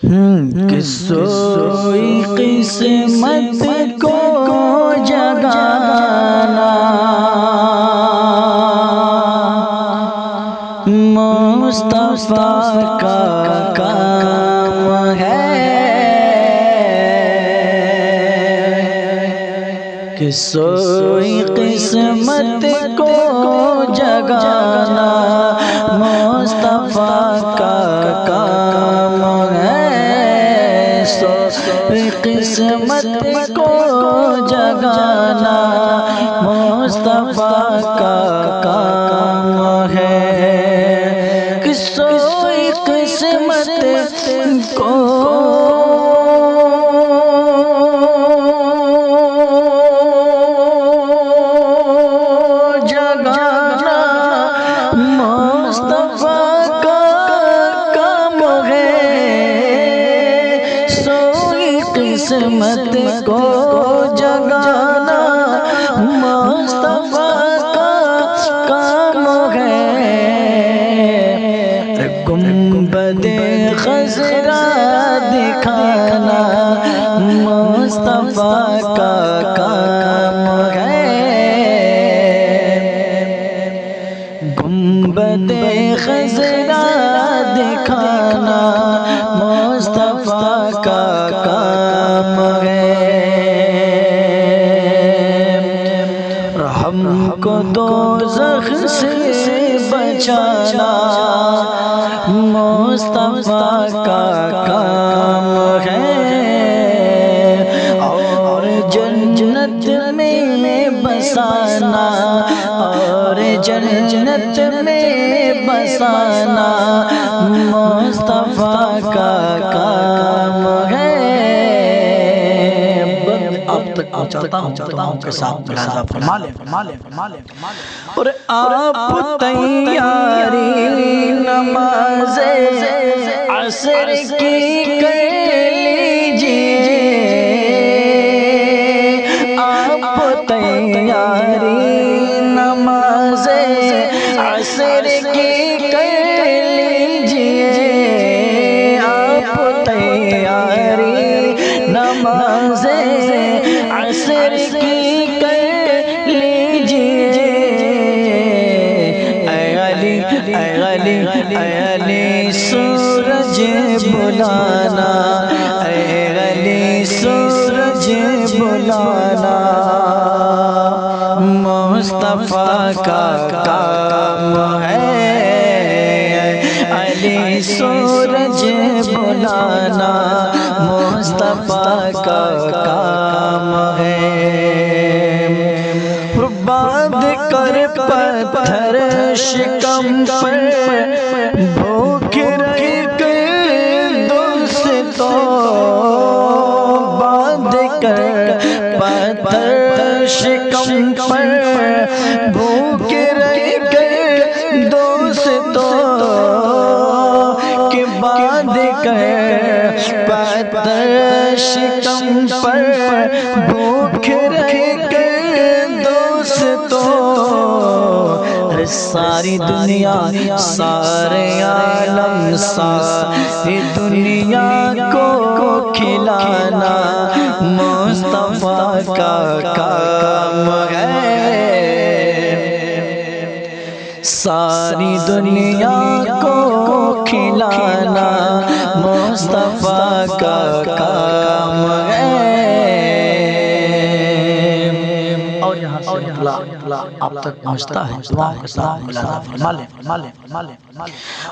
کہ سوئی قسمت کو جگانا مصطفیٰ کا کام ہے، کہ سوئی قسمت کو جگانا مصطفیٰ کا کام ہے، سوئی قسمت کو جگانا مصطفیٰ کا کام ہے، کہ سوئی قسمت کو قسمت کو جگانا مصطفیٰ کا کام ہے، گنبد خضرا دکھانا مصطفیٰ کا کام ہے، گنبد خضرا دکھانا مصطفیٰ کا کام ہے، ہم کو دوزخ سے بچانا مصطفیٰ کا کام ہے، اور جنت میں بسانا، اور جنت میں بسانا مصطفیٰ کا کام ہے۔ اب تک پہنچاتا ہوں کے ساتھ ملاحظہ فرما لیں، اور آپ تیاری نماز عصر کی کر لیجئے، آپ تیاری نماز عصر کی کر لیجئے، آپ تیاری نماز عصر کی کر لیجئے، اے علی اے علی اے علی سورج بلانا، اے علی سورج بلانا مصطفیٰ کا کام ہے، علی سورج بلانا مصطفیٰ کا کام ہے، باد کر پتھر شکم پر بھوک رہے دوستوں، باد کر پتھر شکم پر بھوک رہے دوستوں، کہ باد کر پتھر شکم پر بھوک رہے دوستوں، ساری دنیا سارے عالم ساری دنیا کو کھلانا مصطفیٰ کا کام ہے، ساری دنیا کو کھلانا مصطفیٰ کا کام ہے، اور یہاں سے آپ تک پہنچتا ہے، دعا کے ساتھ ملاحظہ فرما لیں،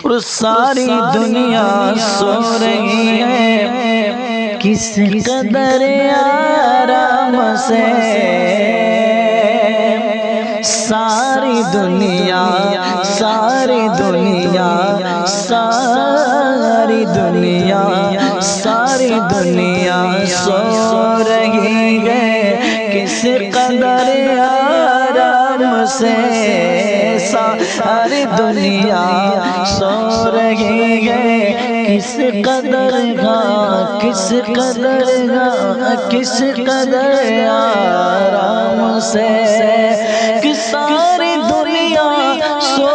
اور ساری دنیا سو رہی ہے کس قدر آرام سے، ساری دنیا ساری دنیا ساری دنیا ساری دنیا سو رہی ہے کس قدر آرام سے، ساری دنیا سو رہی ہے کس قدر کس قدر کس قدر آرام سے، کہ ساری دنیا سو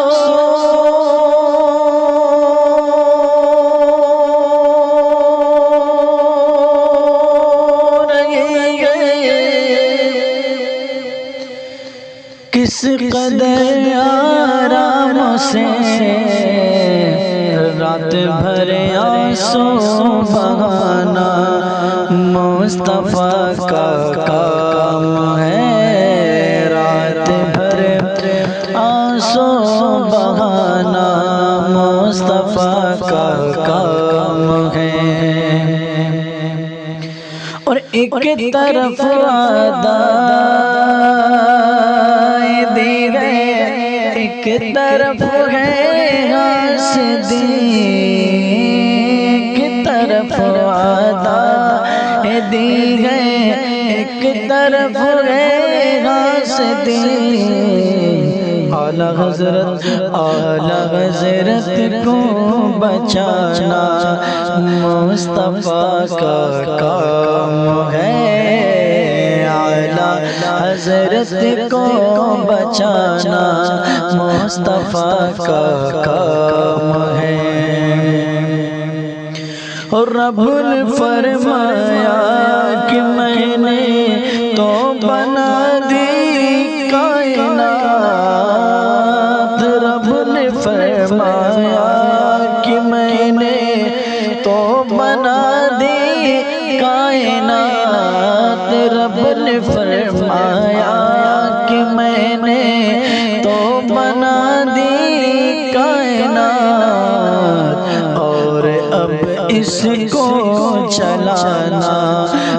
سے رات بھر آنسو بہانا مصطفیٰ کا کام ہے، رات بھر آنسو بہانا مصطفیٰ کا کام ہے۔ اور ایک طرف وعدائے دیدے، ایک طرف ہے حسدی، ایک طرف وعدائے دیدے، ایک طرف ہے حسدی۔ اعلیٰ حضرت کو بچانا مصطفیٰ کا کام ہے، اعلیٰ حضرت کو بچانا مصطفیٰ کا کام ہے۔ اور رب نے فرمایا کہ میں نے تو بنا دی کائنات، رب نے فرمایا کہ میں نے تو بنا دی کائنات، رب نے فرمایا کہ میں نے تو بنا دی کائنات، اور اب اس کو چلانا،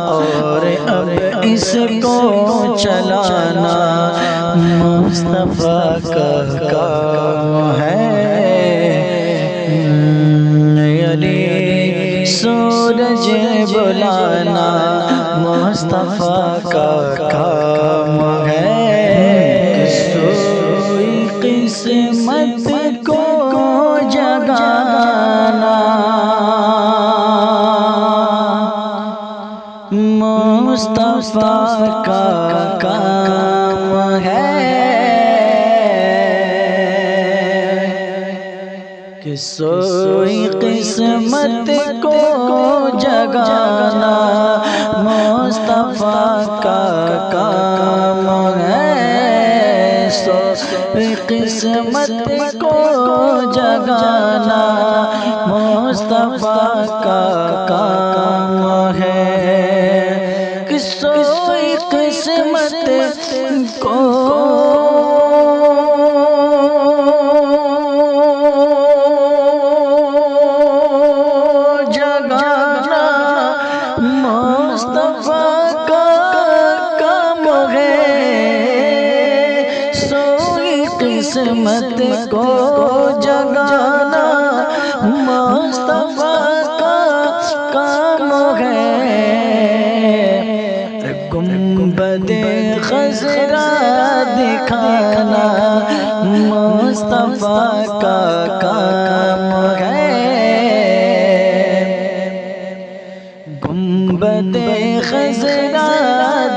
اور اب اس کو چلانا مصطفیٰ کا کام ہے۔ علی سورج بلانا مصطفیٰ کا کام ہے، سوئی قسمت کو جگانا مصطفیٰ کا کام ہے، کہ سوئی قسمت کو جگانا مصطفیٰ کا کام ہے، سوئی قسمت کو جگانا مصطفیٰ کا کام ہے، کہ سوئی قسمت کو جگانا مصطفیٰ کا کام ہے، سوئی قسمت کو جگانا مصطفیٰ کا کام ہے، گنبد خضرا دکھانا مصطفیٰ کا کام ہے، گنبد خضرا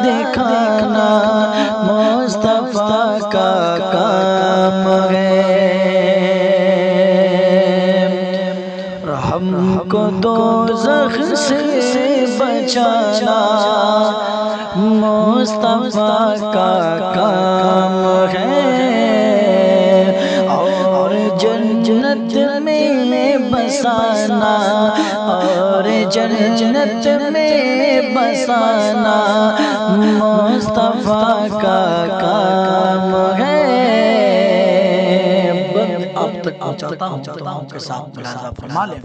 دکھانا مصطفیٰ کا کام ہے، ہم کو دوزخ سے بچانا مصطفیٰ کا کام ہے، اور جنت میں بسانا، اور جنت میں بسانا مصطفیٰ کا کام ہے۔ اب تک پہنچاتا ہوں کے ساتھ ملاحظہ فرما لیں۔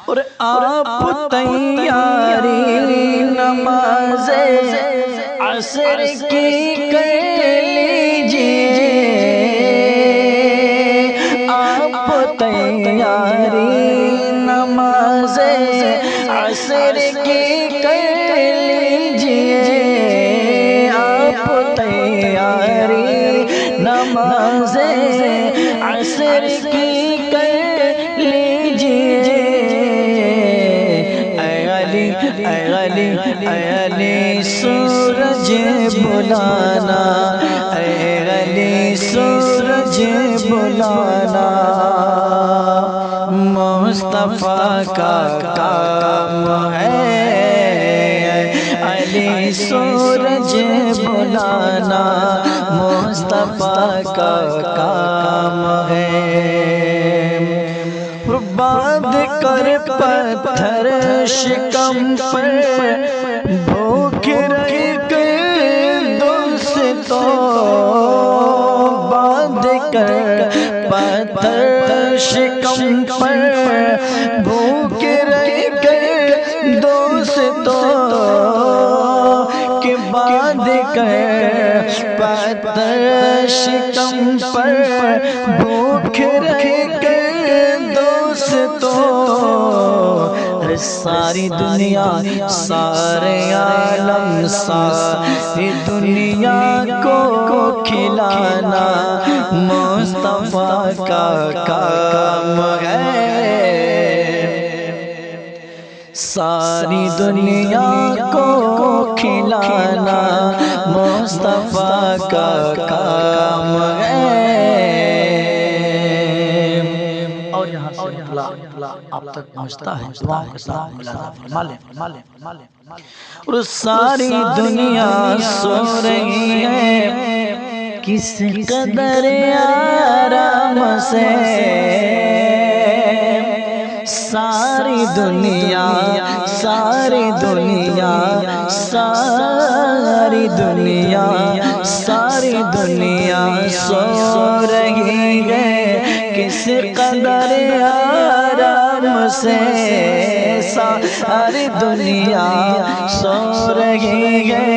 اور آپ تیاری نماز عصر کی کر لیجئے، آپ تیاری نماز عصر کی کر لیجئے، آپ تیاری نماز عصر کی کر لیجئے، اے علی سورج بلانا، اے علی سورج بلانا مصطفیٰ کا کام ہے، علی علی سورج بلانا مصطفیٰ کا کام ہے، باندھ کر پتھر شکم پر بھوک رہے گئے دوستوں، باندھ کر پتھر شکم پر بھوک رہے گئے دوستوں، کہ باندھ کر پتھر شکم پر بھوک رہے گئے دوستوں، ساری دنیا سارے عالم ساری دنیا کو کھلانا مصطفیٰ کا کام ہے، ساری دنیا کو کھلانا مصطفیٰ کا کام ہے۔ اور یہاں سے آپ تک پہنچتا ہے، دعا کے ساتھ ملاحظہ فرما لیں۔ اور ساری دنیا سو رہی ہے کس قدر آرام سے، ساری دنیا ساری دنیا ساری دنیا ساری دنیا سو رہی ہے کس قدر آرام سے، ساری دنیا سو رہی ہے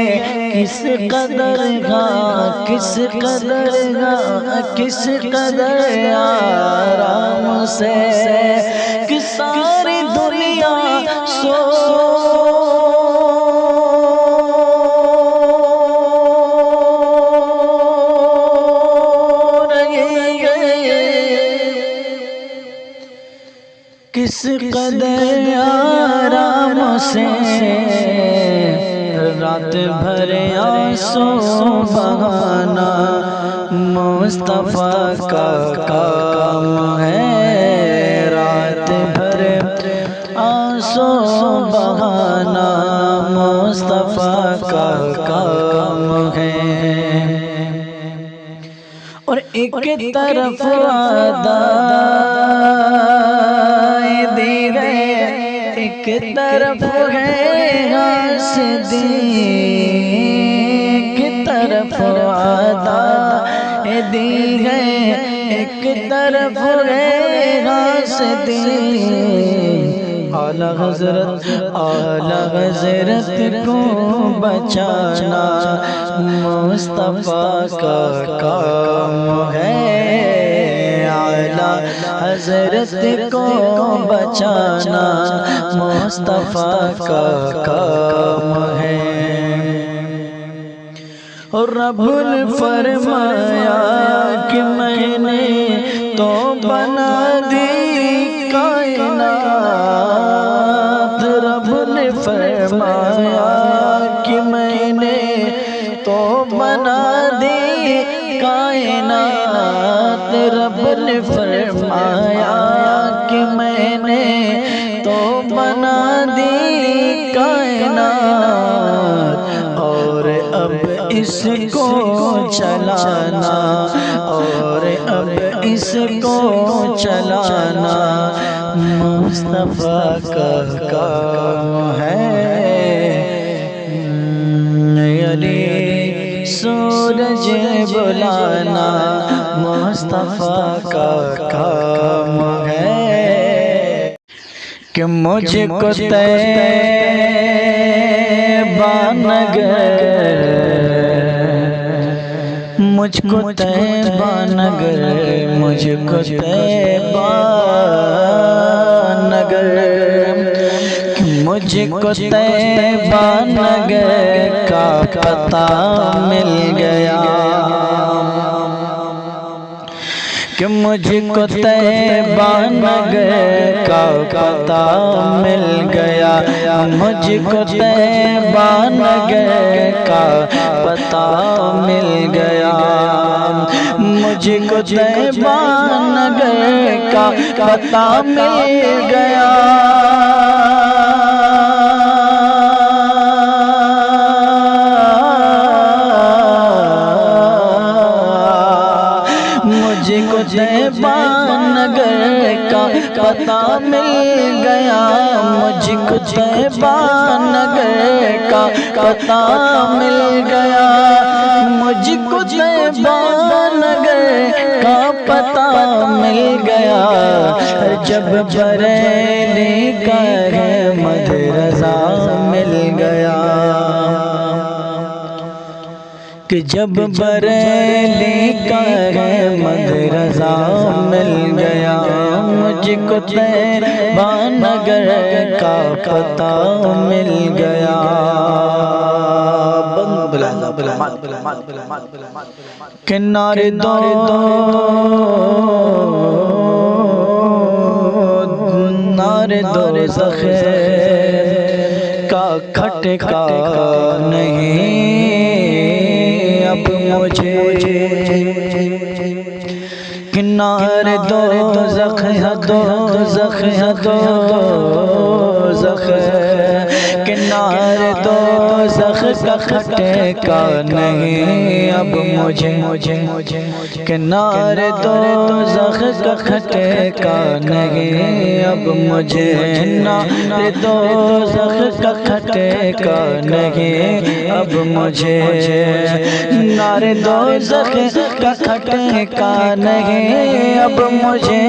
کس قدر کس قدر کس قدر آرام سے، کہ ساری دنیا سو کس قدر آرام سے، رات بھر آنسو بہانا مصطفیٰ کا کام ہے، رات بھر آنسو بہانا مصطفیٰ کا کام ہے، اور ایک طرف ایک طرف ہے حاسدی، ایک طرف عطا دی ہے، ایک طرف ہے حاسدی، اعلیٰ حضرت کو بچانا مصطفیٰ کا کام ہے، اعلیٰ حضرت کو بچانا مصطفیٰ کا کام ہے، اور رب نے فرمایا کہ میں نے تو بنا دی کائنات، رب نے فرمایا کہ میں نے تو بنا دی کائنات، رب نے فرمایا کہ میں نے تو بنا دی کائنات، اور اب اس کو چلانا، اور اب اس کو چلانا مصطفیٰ کا کام ہے، علی سورج بلانا مصطفیٰ کا کام ہے، کہ مجھ کو طیبہ نگر، مجھ کو طیبہ نگر، مجھ کو طیبہ نگر، مجھ کو طیبہ نگر کا پتہ مل گیا، کہ مجھ کو طیبہ نگر کا پتہ مل گیا، مجھ کو طیبہ نگر کا پتہ مل گیا، مجھ کو طیبہ نگر کا پتہ مل گیا، پتہ مل گیا مجھ کو طیبہ نگر کا پتہ مل گیا مجھ کو طیبہ نگر کا پتہ مل گیا جب بریلی کا احمد رضا مل گیا کہ جب بریلی کا احمد رضا مل گیا مجھ کو طیبہ نگر کا پتہ مل گیا کنارے دوزخ کا کھٹکا نہیں اب مجھے کنارے دوزخ کنارے دوزخ کا کھٹکا نہیں اب مجھے کنارے دوزخ کا کھٹکا نہیں اب مجھے کنارے دوزخ کا کھٹکا نہیں اب مجھے نارے دوزخ کا کھٹکا نہیں اب مجھے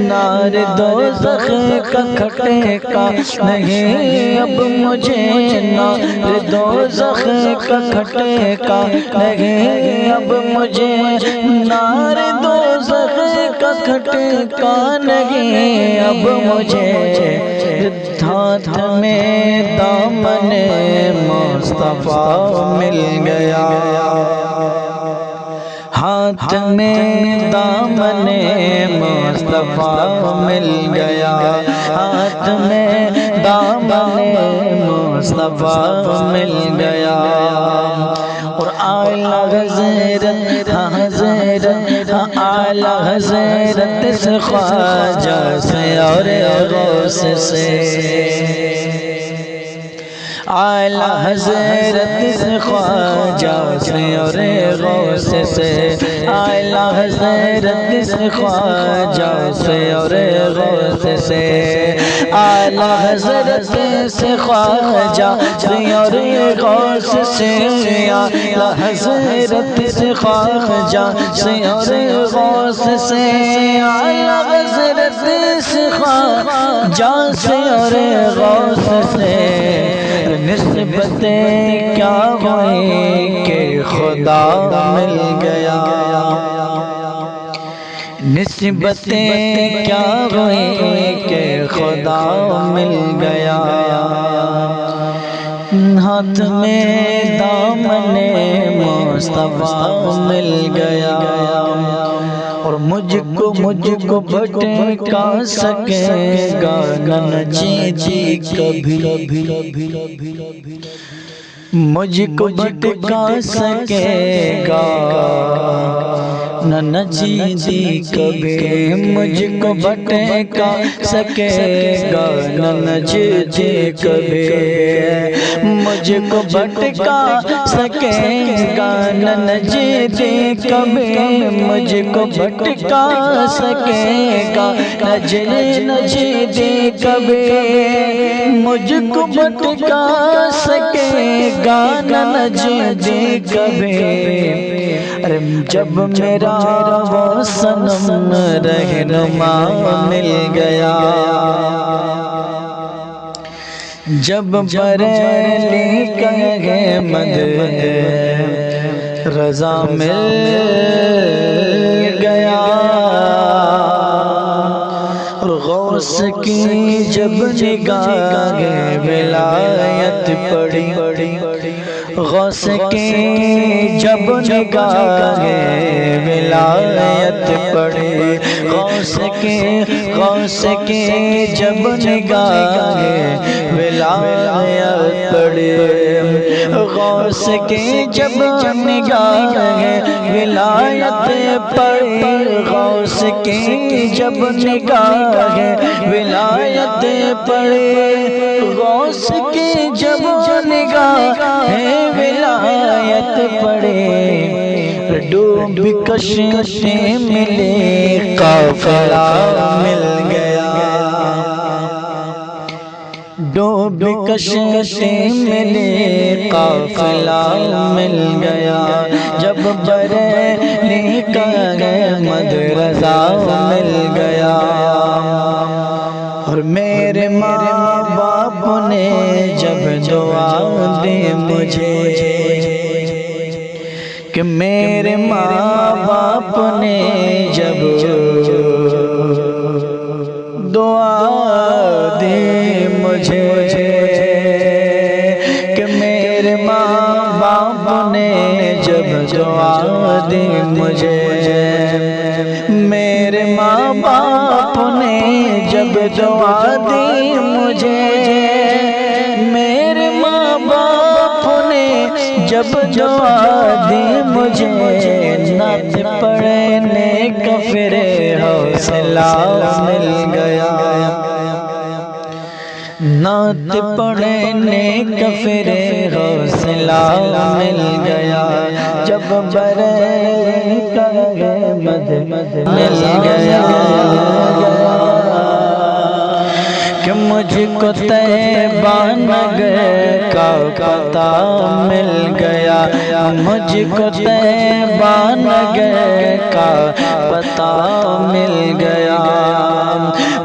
نارے دوزخ کا کھٹکا نہیں اب مجھے نارے دوزخ کا کھٹکا نہیں اب مجھے نارے دوزخ کا کھٹکا نہیں اب مجھے ہاتھ میں دامن مصطفیٰ مل گیا ہاتھ میں دامن مصطفیٰ مل گیا ہاتھ میں دامن مصطفیٰ مل گیا اور اعلیٰ حضرت اعلیٰ حضرت سے خواجہ سے اور غوث سے اعلیٰ حضرت سے خواجہ سے اور غوث سے اعلیٰ حضرت سے خواجہ سے اور غوث سے اعلیٰ حضرت سے خواجہ سے اور غوث سے اعلیٰ حضرت سے خواجہ سے اور غوث سے اعلیٰ حضرت سے خواجہ سے اور غوث سے نسبتیں کیا ہوئی کہ خدا مل گیا نسبتیں کیا ہوئی کہ خدا مل گیا ہاتھ میں دامن مصطفیٰ مل گیا اور مجھ کو بھٹکا سکے گا نہ جی کبھی مجھ کو بھٹکا سکے گا نہ جی کبھی مجھ کو بھٹکا سکے گا نہ جی کبھی مجھ کو بھٹکا سکے گا نہ جی کبھی مجھ کو بھٹکا سکے گا نہ جی کبھی مجھ کو بھٹکا سکے گا نہ جی کبھی ارے جب میرا وہ صنم رہنما مل گیا جب بریلی کا احمد رضا مل گیا اور غوث کی جب نگاہ ولایت پڑی غوث کی جب نگاہ ولایت پڑے غوث کے جب نگاہ ولایت پڑے غوث کے جب نگاہ ولایت پڑے غوث کے جب نگاہ ولایت پڑے غوث کے جب نگاہ ولایت پڑے ڈوب کشتی ملے قافلہ مل گیا ڈوب کشتی ملے قافلہ مل گیا جب بریلی کا احمد رضا مل گیا اور میرے ماں باپ نے جب دعا دی مجھے کہ میرے ماں باپ نے جب دعا دی مجھے کہ میرے ماں باپ نے جب دعا دی مجھے میرے ماں باپ نے جب دعا دی مجھے میرے ماں باپ نے جب دعا دی مجھے نعت پڑھنے کا پھر حوصلہ مل گیا نعت پڑھنے کا پھر حوصلہ مل گیا جب بریلی کا احمد مل گیا کہ مجھ کو طیبہ نگر کا پتہ مل گیا مجھ کو طیبہ نگر کا پتہ مل گیا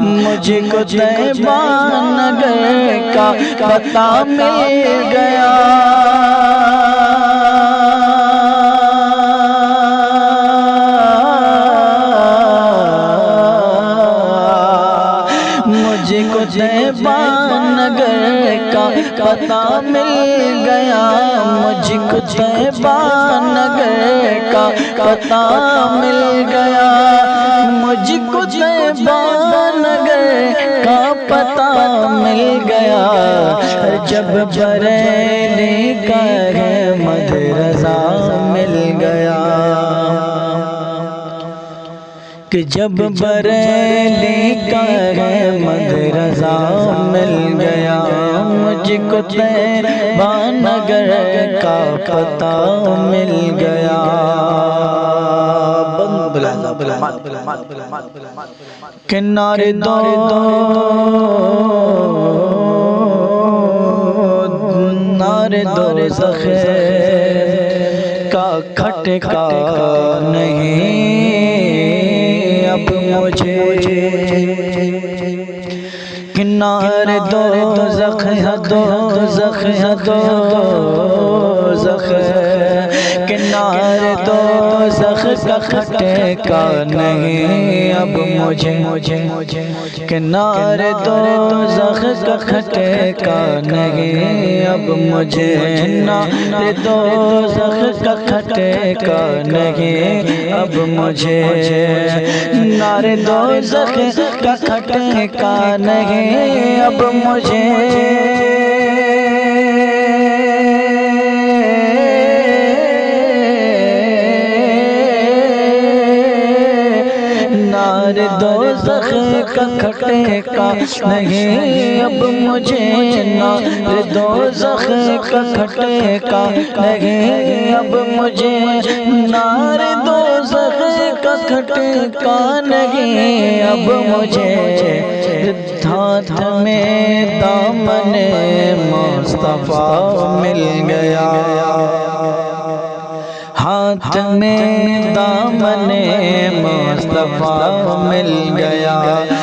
مجھ کو طیبہ نگر کا پتہ مل گیا مجھ کو طیبہ نگر کا پتہ مل گیا مجھ کو طیبہ نگر کا پتہ مل گیا مجھ کو طیبہ نگر کا پتہ مل گیا جب بریلی کا احمد رضا مل گیا کہ جب بریلی کا احمد رضا مل گیا مجھ کو طیبہ نگر کا پتہ مل گیا کنارے دو نارے دوزخ کا کھٹکا نہیں اب مجھے کنارے دوزخ کنارے دوزخ کا کھٹکا نہیں اب مجھے کنارے دوزخ کا کھٹکا نہیں اب مجھے کنارے دوزخ کا کھٹکا نہیں اب مجھے نارے دوزخ کا کھٹکا نہیں اب مجھے نارے دوزخ کا کھٹکا نہیں اب مجھے نارے دوزخ کا کھٹکا نہیں اب مجھے نارے دوزخ کا کھٹکا نہیں اب مجھے ہاتھ میں دامن مصطفیٰ مل گیا ہاتھ میں دامن مصطفیٰ مل گیا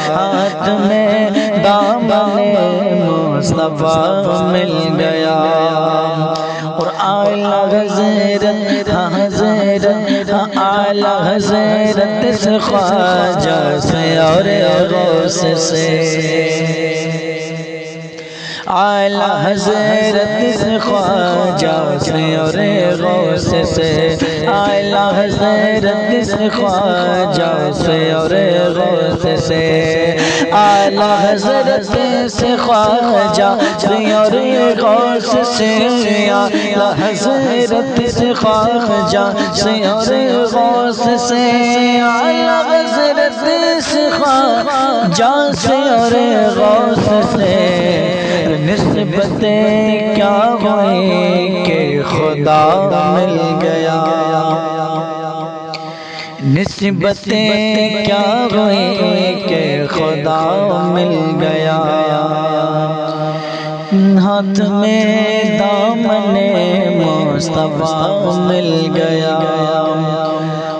ہاتھ میں دامن مصطفیٰ مل گیا اور اعلیٰ حضرت سے خواجہ سے اور غوث سے اعلی حضرت سے خواجہ سے اور غوث سے، اعلی حضرت سے خواجہ سے اور غوث سے، اعلی حضرت سے خواجہ سے اور غوث سے، اعلی حضرت سے خواجہ سے اور غوث سے، اعلی حضرت سے خواجہ سے اور غوث سے، نسبتیں کیا ہوئی کہ خدا مل گیا، نسبتیں کیا ہوئی کہ خدا مل گیا، ہاتھ میں دامن مصطفیٰ مل گیا،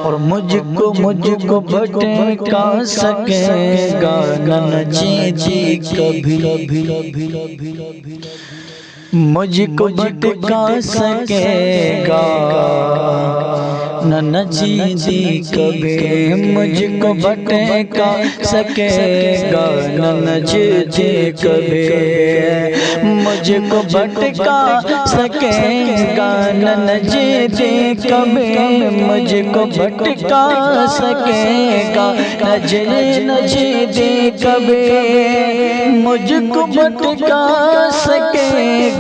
اور مجھ کو بھٹکا سکے گا نہ جی کبھی، مجھ کو بھٹکا سکے گا نہ جی کبھی، مجھ کو بھٹکا سکے گا نہ جی کبھی، مجھ کو بھٹکا سکے گا نہ جی کبھی، مجھ کو بھٹکا سکے گا نہ جی کبھی، مجھ کو بھٹکا سکے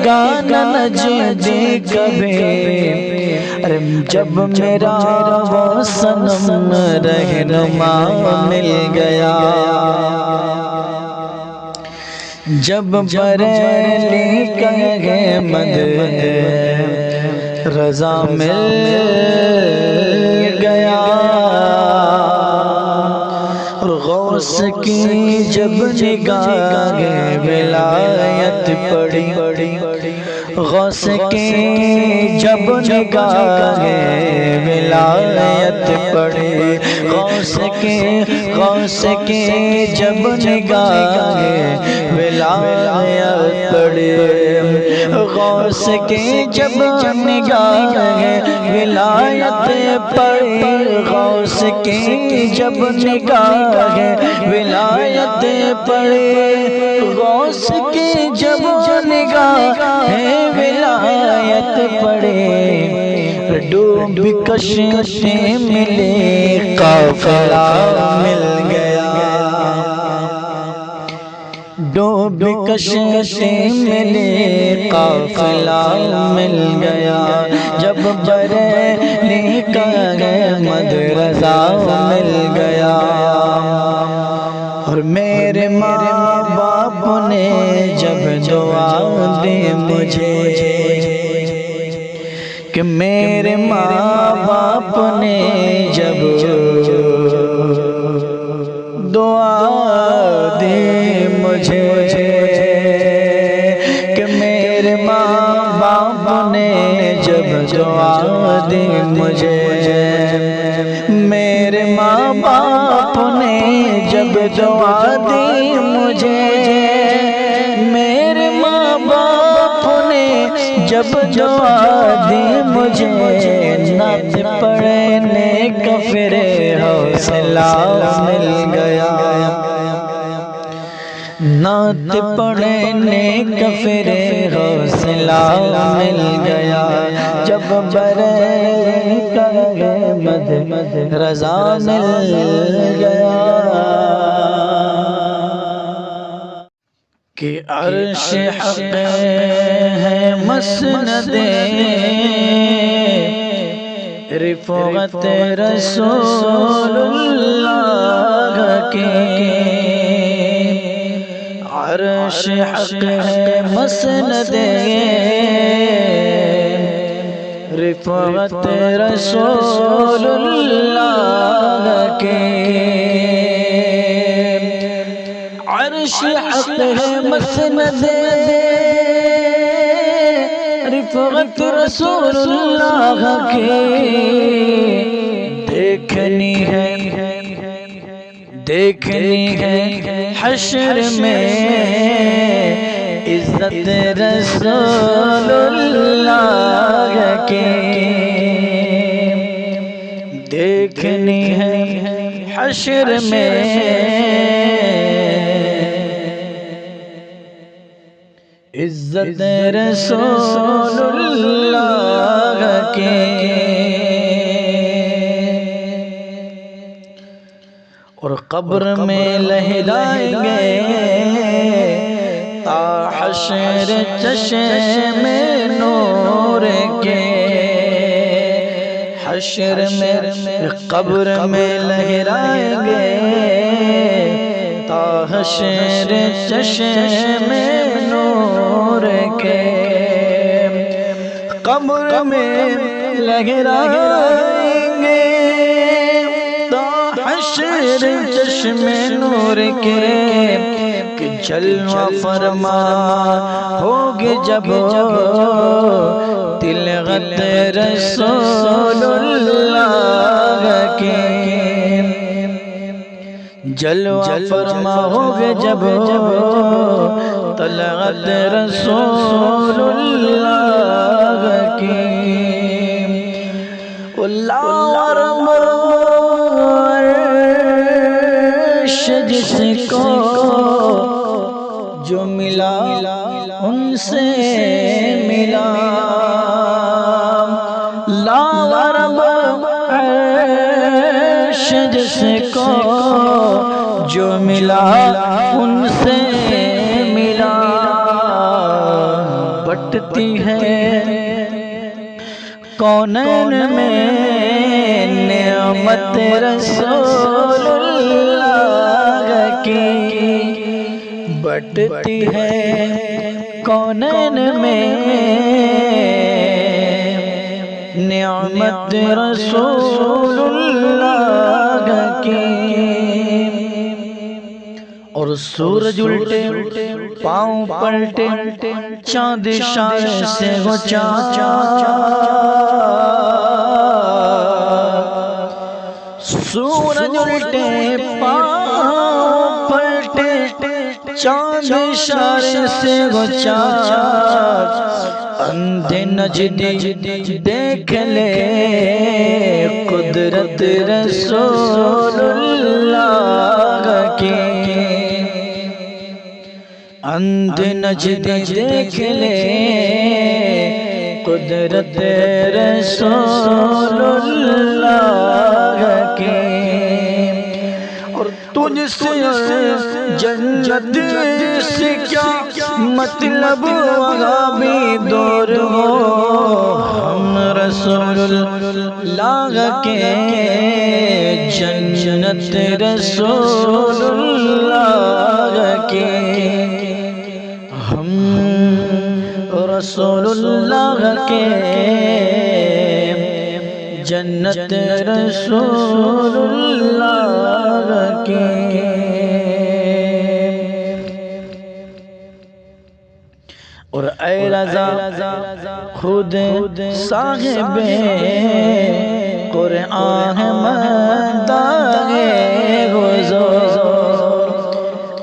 گا نہ جی کبھی، ارے جب میرا وہ صنم رہنما مل گیا، جب بریلی کہے مدد رضا مل گیا، اور غوث کی جب نگاہ ولایت پڑی، غوث کی جب نگاہ ولایت پڑی، غوث کی جب نگاہ ولایت پڑی، غوث کی جب نگاہ ولایت پڑی، غوث کی جب نگاہ ولایت پڑی، غوث کی جب نگاہ ولایت پڑے، ڈوب کشتی ملے قافلہ مل گیا، ڈوب کشتی ملے قافلہ مل گیا، جب بریلی کا احمد رضا مل گیا، اور میرے ماں باپ نے جب دعا دی مجھے، کہ میرے ماں باپ نے جب دعا دی مجھے، کہ میرے ماں باپ نے جب دعا دی مجھے، میرے ماں باپ نے جب دعا دی مجھے، میرے ماں باپ نے جب دعا دی مجھے، نعت پڑھنے کا پھر حوصلہ مل گیا، نعت پڑھنے کا پھر حوصلہ مل گیا، جب بریلی کا احمد رضا مل گیا، کہ عرش حق ہے مسند رفعت رسول اللہ کی، عرش حق ہے مسند رفعت رسول اللہ کی، عرش حق ہے مسند رفعت رسول اللہ کی، دیکھنی ہے حشر میں عزت رسول اللہ کی، دیکھنی ہے حشر میں عزت رسول اللہ کے اور قبر میں لہرائیں گے تا حشر چشم نور کے حشر میں قبر میں لہرائیں گے تا حشر چشم نور کے قبر میں لہرائیں گے تا حشر چشم نور کے کہ جلوہ فرما ہوگے جب تلغت رسول اللہ کے جلوہ فرما ہوگے جب طلعت رسول اللہ کی اللہ عرش جس کو جو ملا ان سے ملا لا رب عرش جس کو جو ملا ان سے ملا بٹتی ہے کونین میں نعمت رسول اللہ کی بٹتی ہے کونین میں نعمت رسول اللہ کی اور سورج الٹے پاؤں پلٹے چاند شان سے ہو سورج الٹے پاؤں پلٹے چاند شان سے ہو اندھے نجدی دیکھ لے قدرت رسول اللہ کی اندھے نجدی دیکھ لے قدرت رسول اللہ کی اور تجھ سے جنت سے کیا مطلب وہاں بھی دور ہو ہم رسول اللہ کے جنت رسول اللہ کے ہم رسول اللہ کے جنت رسول اللہ کے اور اے رضا خود صاحب قرآن مداح حضور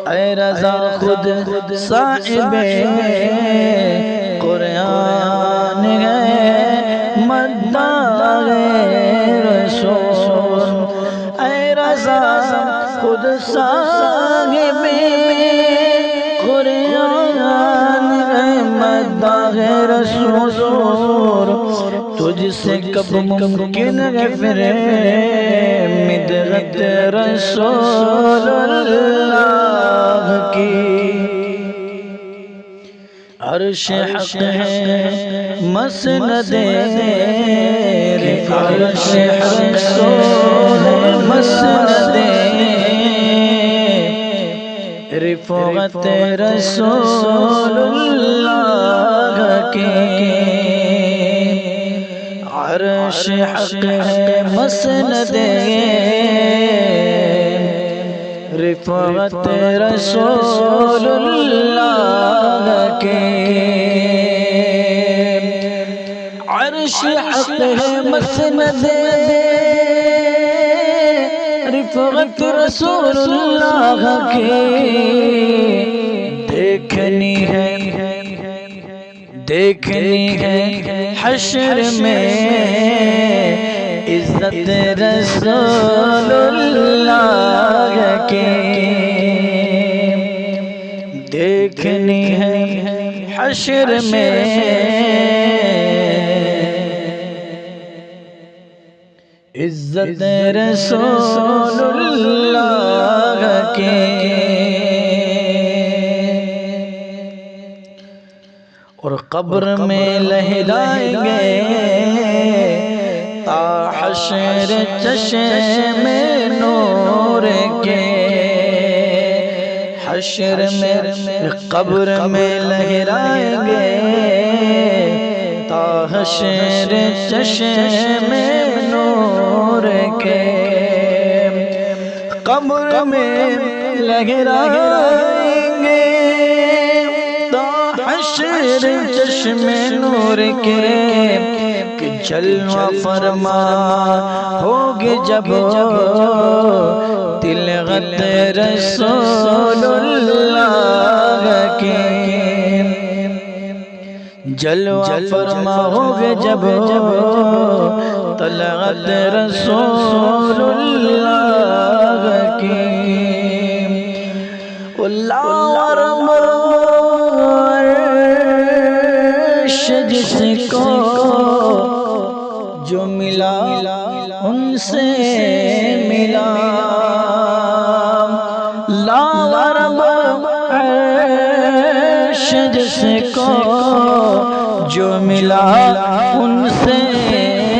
اے رضا خود صاحب قرآن مداح رسول اے رضا خود صاحب قرآن مداح رسول تجھ سے کب ممکن ہے پھر مدحت رسول اللہ کی عرش حق ہے مسند عرش حق مسند رفعت رسول اللہ کے عرش حق ہے مسند رفعت رسول اللہ کے عرش حق ہے مسند رفعت رسول اللہ کے دیکھنی ہے حشر میں عزت رسول اللہ کے دیکھنی ہے حشر میں عزت رسول اللہ کے اور قبر میں لہلائیں گے تا حشر چشم نور کے حشر میں قبر میں لہرائیں گے تا حشر چشم نور کے قبر میں لہرائیں گے تا حشر چشم نور کے کہ جلوہ فرما ہوگے جب تلغت رسول اللہ کے جلوہ فرما ہوگے جب تلغت رسول اللہ کی اللہ عرش جس کو جو ملا ان سے ملا لا رب عرش جس کو جو ملا ان سے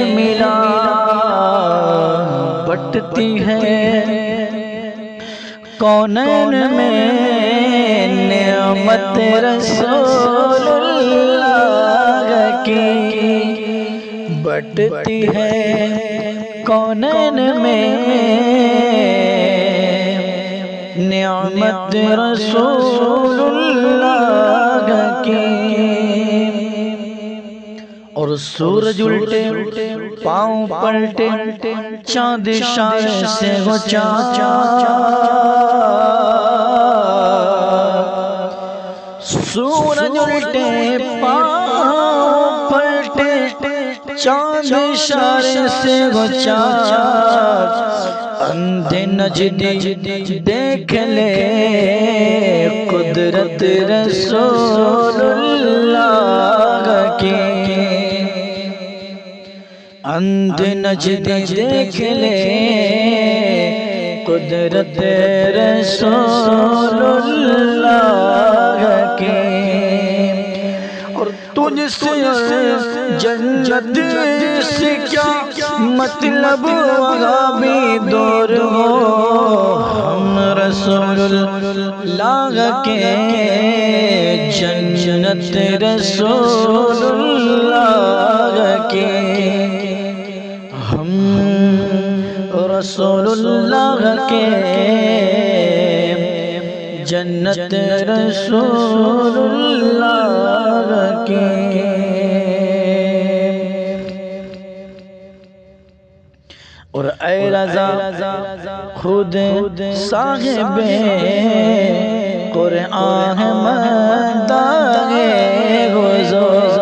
ملا بٹتی ہے کونین میں نعمت رسول اللہ کی بٹتی ہے کونین میں نعمت رسول اللہ کی اور سورج الٹے پاؤں پلٹے چاند اشارے سے وہ سورج الٹے پاؤں پلٹے چاند اشارے سے وہ اندھے نجدی دیکھ لے قدرت رسول اللہ کی اندھے نجدی دیکھ لے قدرت رسول اللہ کی اور تجھ سے جنت سے کیا مطلب بھی دور ہو ہم رسول اللہ کے جنت رسول اللہ کے ہم رسول اللہ کے جنت رسول اللہ کے اور اے رضا خود صاحب قرآن مداح حضور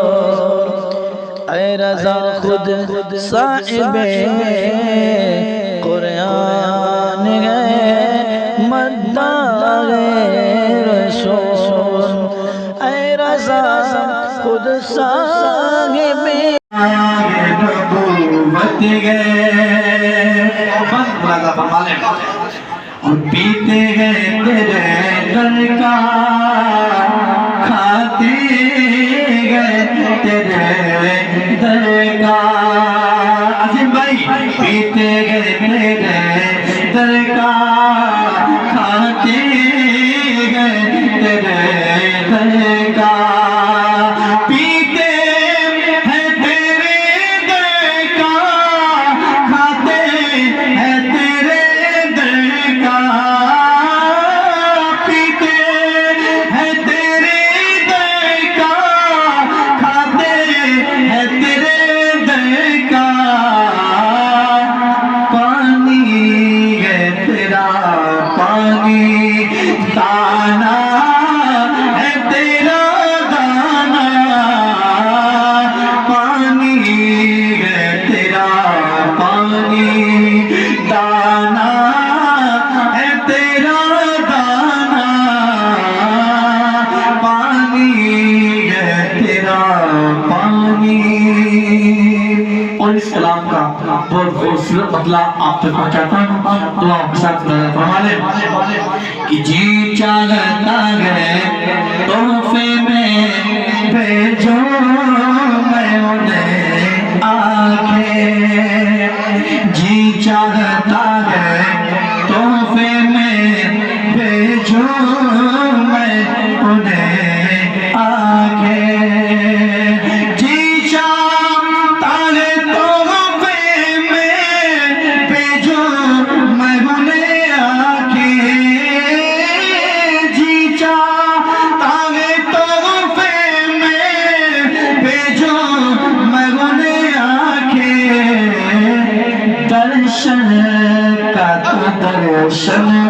اے رضا خود صاحب قرآن مداح رسول اے رضا خود صاحب نبوت گئے اور پیتے گئے تیرے در کا کھاتے گئے تیرے در کا عظیم بھائی پیتے گئے تیرے در کا کھاتے گئے تیرے در کا بہت خوبصورت بدلہ آپ تک پہنچاتا ہوں، دعاؤں کے ساتھ فرما لیں کہ جی چاہتا ہے تحفے میں بھیجو میں انہیں آگے، جی چاہتا ہے تحفے میں بھیجو میں انہیں آگے، جی چاہتا ہے تحفے میں بھیجو میں انہیں آگے، جی چاہتا ہے تحفے میں بھیجو میں انہیں آگے، درشن کا تو درشن